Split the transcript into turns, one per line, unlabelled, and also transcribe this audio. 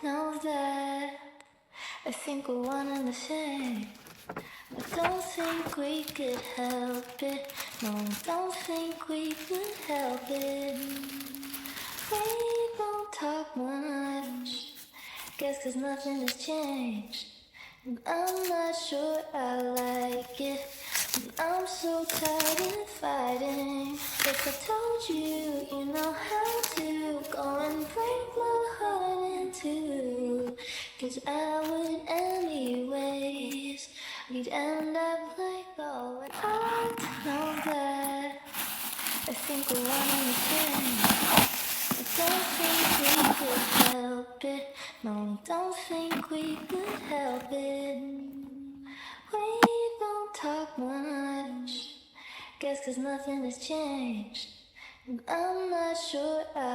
know that. I think we're one and the same. I don't think we could help it. No, I don't think we could help it. We don't talk much. Guess 'cause nothing has changed. And I'm not sure I like it. And I'm so tired of fighting. If I told you, you know how to go and break my heart in two. 'Cause I would anyways. We'd end up like always. I know that. I think we're one and the same. I don't think we could help it. No, I don't think we could help it. We don't talk much. Guess 'cause nothing has changed. And I'm not sure I